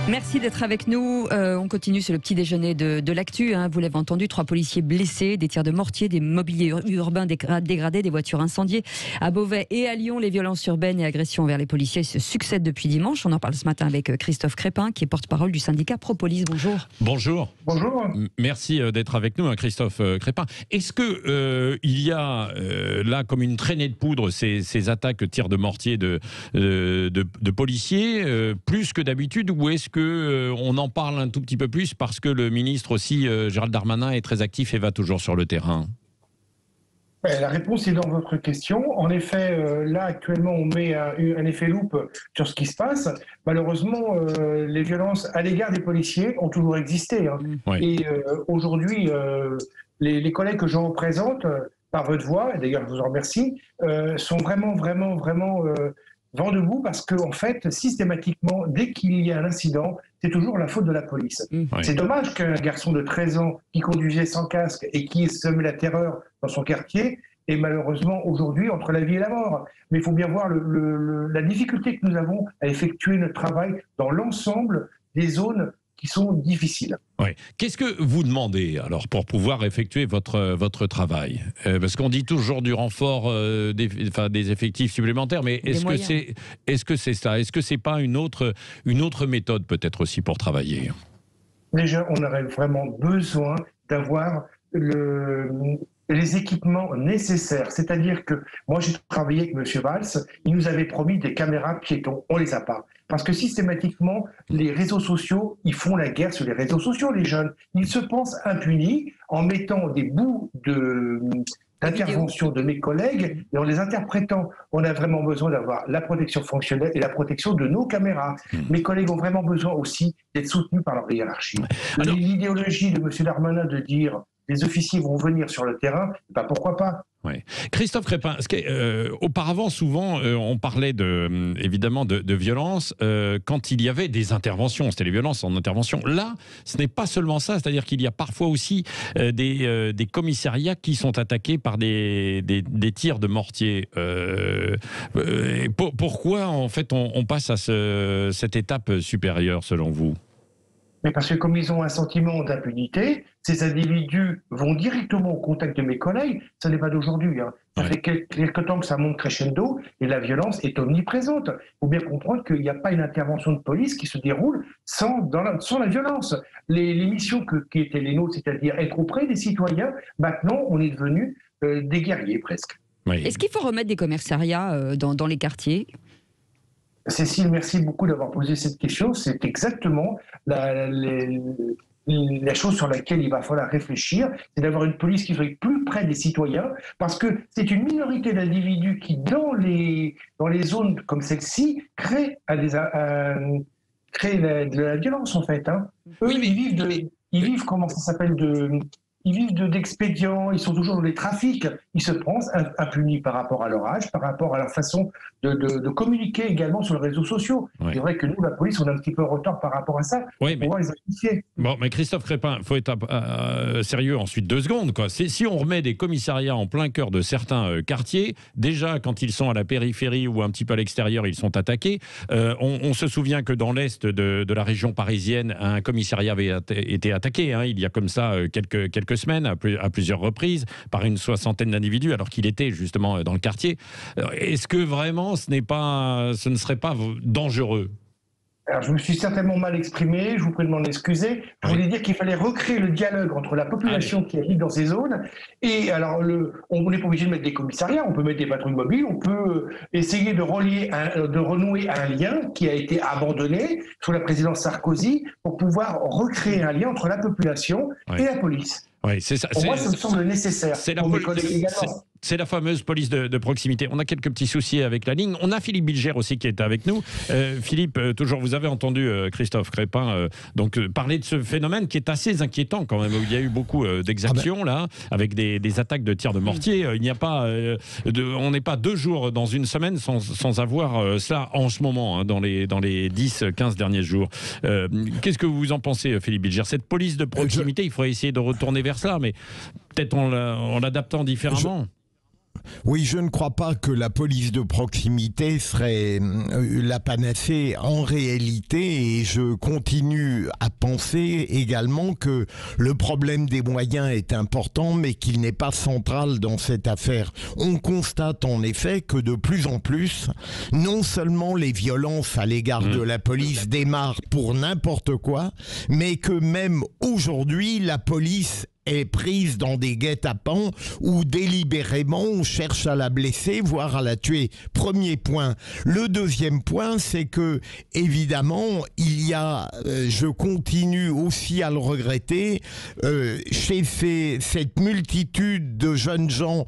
Merci d'être avec nous. On continue sur le petit déjeuner de l'actu. Vous l'avez entendu, 3 policiers blessés, des tirs de mortier, des mobiliers urbains dégradés, des voitures incendiées. À Beauvais et à Lyon, les violences urbaines et agressions envers les policiers se succèdent depuis dimanche. On en parle ce matin avec Christophe Crépin, qui est porte-parole du syndicat Propolis. Bonjour. Bonjour. Bonjour. Merci d'être avec nous, Christophe Crépin. Est-ce que il y a là comme une traînée de poudre ces attaques tirs de mortier de policiers plus que d'habitude, ou est-ce que on en parle un tout petit peu plus parce que le ministre aussi, Gérald Darmanin, est très actif et va toujours sur le terrain? La réponse est dans votre question. En effet, là, actuellement, on met un effet loupe sur ce qui se passe. Malheureusement, les violences à l'égard des policiers ont toujours existé. Oui. Et aujourd'hui, les collègues que je représente, par votre voix, et d'ailleurs, je vous en remercie, sont vraiment vent debout parce qu'en fait, systématiquement, dès qu'il y a un incident, c'est toujours la faute de la police. Oui. C'est dommage qu'un garçon de 13 ans qui conduisait sans casque et qui semait la terreur dans son quartier est malheureusement aujourd'hui entre la vie et la mort. Mais il faut bien voir la difficulté que nous avons à effectuer notre travail dans l'ensemble des zones qui sont difficiles. Oui. Qu'est-ce que vous demandez alors pour pouvoir effectuer votre travail? Parce qu'on dit toujours du renfort des effectifs supplémentaires, mais est-ce que c'est ça? Est-ce que c'est pas une autre méthode peut-être aussi pour travailler? Déjà, on aurait vraiment besoin d'avoir les équipements nécessaires. C'est-à-dire que moi, j'ai travaillé avec M. Valls, il nous avait promis des caméras piétons. On les a pas. Parce que systématiquement, les réseaux sociaux, ils font la guerre sur les réseaux sociaux, les jeunes. Ils se pensent impunis en mettant des bouts d'intervention de mes collègues et en les interprétant. On a vraiment besoin d'avoir la protection fonctionnelle et la protection de nos caméras. Mes collègues ont vraiment besoin aussi d'être soutenus par leur hiérarchie. L'idéologie de M. Darmanin de dire les officiers vont venir sur le terrain, pourquoi pas? Ouais. Christophe Crépin, auparavant, souvent, on parlait évidemment de violence quand il y avait des interventions. C'était les violences en intervention. Là, ce n'est pas seulement ça. C'est-à-dire qu'il y a parfois aussi des commissariats qui sont attaqués par des tirs de mortier. Pourquoi, en fait, on passe à cette étape supérieure, selon vous? Mais parce que comme ils ont un sentiment d'impunité, ces individus vont directement au contact de mes collègues. Ça n'est pas d'aujourd'hui. Ça fait quelque temps que ça monte crescendo et la violence est omniprésente. Il faut bien comprendre qu'il n'y a pas une intervention de police qui se déroule sans la violence. Les missions qui étaient les nôtres, c'est-à-dire être auprès des citoyens, maintenant on est devenus des guerriers presque. Oui. Est-ce qu'il faut remettre des commissariats dans les quartiers ? Cécile, merci beaucoup d'avoir posé cette question. C'est exactement la chose sur laquelle il va falloir réfléchir, c'est d'avoir une police qui soit plus près des citoyens, parce que c'est une minorité d'individus qui, dans les zones comme celle-ci, créent de la violence, en fait. Eux, ils vivent, comment ça s'appelle, ils vivent d'expédients, ils sont toujours dans les trafics, ils se pensent impunis par rapport à leur âge, par rapport à leur façon de communiquer également sur les réseaux sociaux. Oui. C'est vrai que nous, la police, on est un petit peu en retard par rapport à ça. Oui, pour pouvoir les identifier. Bon, mais Christophe Crépin, il faut être sérieux ensuite 2 secondes. Si on remet des commissariats en plein cœur de certains quartiers, déjà quand ils sont à la périphérie ou un petit peu à l'extérieur, ils sont attaqués. On se souvient que dans l'est de la région parisienne, un commissariat avait été attaqué. Il y a comme ça quelques semaines, à plusieurs reprises, par une 60aine d'individus, alors qu'il était justement dans le quartier. Est-ce que vraiment ce ne serait pas dangereux? Alors, je me suis certainement mal exprimé, je vous prie de m'en excuser. Je voulais dire qu'il fallait recréer le dialogue entre la population qui habite dans ces zones et alors on n'est pas obligé de mettre des commissariats, on peut mettre des patrouilles mobiles, on peut essayer de renouer un lien qui a été abandonné sous la présidence Sarkozy pour pouvoir recréer un lien entre la population et la police. Oui, c'est ça. Pour moi, ça me semble nécessaire. C'est la fameuse police de proximité. On a quelques petits soucis avec la ligne. On a Philippe Bilger aussi qui est avec nous. Philippe, toujours, vous avez entendu Christophe Crépin parler de ce phénomène qui est assez inquiétant quand même. Il y a eu beaucoup d'exactions là, avec des attaques de tirs de mortier. Il n'y a pas, on n'est pas 2 jours dans une semaine sans avoir cela en ce moment, dans les 10-15 derniers jours. Qu'est-ce que vous en pensez, Philippe Bilger? Cette police de proximité, il faudrait essayer de retourner vers cela, mais peut-être en l'adaptant différemment. Oui, je ne crois pas que la police de proximité serait la panacée en réalité, et je continue à penser également que le problème des moyens est important, mais qu'il n'est pas central dans cette affaire. On constate en effet que de plus en plus, non seulement les violences à l'égard de la police démarrent pour n'importe quoi, mais que même aujourd'hui, la police est prise dans des guet-apens où délibérément on cherche à la blesser, voire à la tuer. Premier point. Le deuxième point, c'est que évidemment, il y a, je continue aussi à le regretter, chez cette multitude de jeunes gens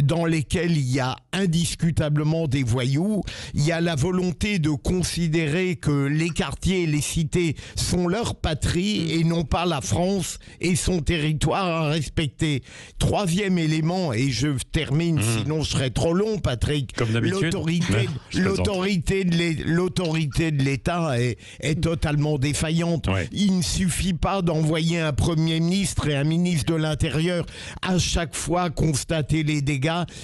dans lesquels il y a indiscutablement des voyous, il y a la volonté de considérer que les quartiers et les cités sont leur patrie et non pas la France et son territoire à respecter. Troisième élément, et je termine, sinon je serai trop long, Patrick. Comme d'habitude. L'autorité de l'État est totalement défaillante. Ouais. Il ne suffit pas d'envoyer un Premier ministre et un ministre de l'Intérieur à chaque fois constater les dégâts.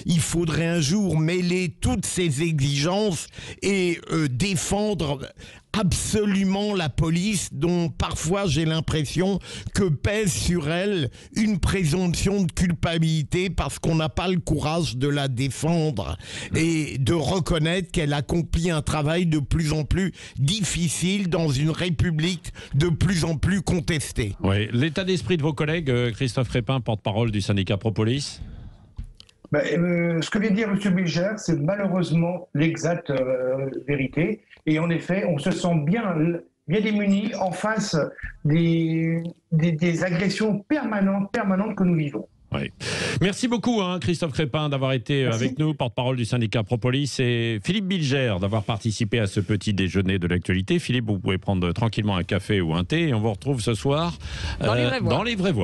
Il faudrait un jour mêler toutes ces exigences et défendre absolument la police, dont parfois j'ai l'impression que pèse sur elle une présomption de culpabilité parce qu'on n'a pas le courage de la défendre et de reconnaître qu'elle accomplit un travail de plus en plus difficile dans une république de plus en plus contestée. Oui. L'état d'esprit de vos collègues, Christophe Crépin, porte-parole du syndicat Propolis. Ce que vient de dire M. Bilger, c'est malheureusement l'exacte vérité. Et en effet, on se sent bien démunis en face des agressions permanentes que nous vivons. Oui. Merci beaucoup, Christophe Crépin, d'avoir été avec nous, porte-parole du syndicat Propolis, et Philippe Bilger d'avoir participé à ce petit déjeuner de l'actualité. Philippe, vous pouvez prendre tranquillement un café ou un thé, et on vous retrouve ce soir dans les vraies voix.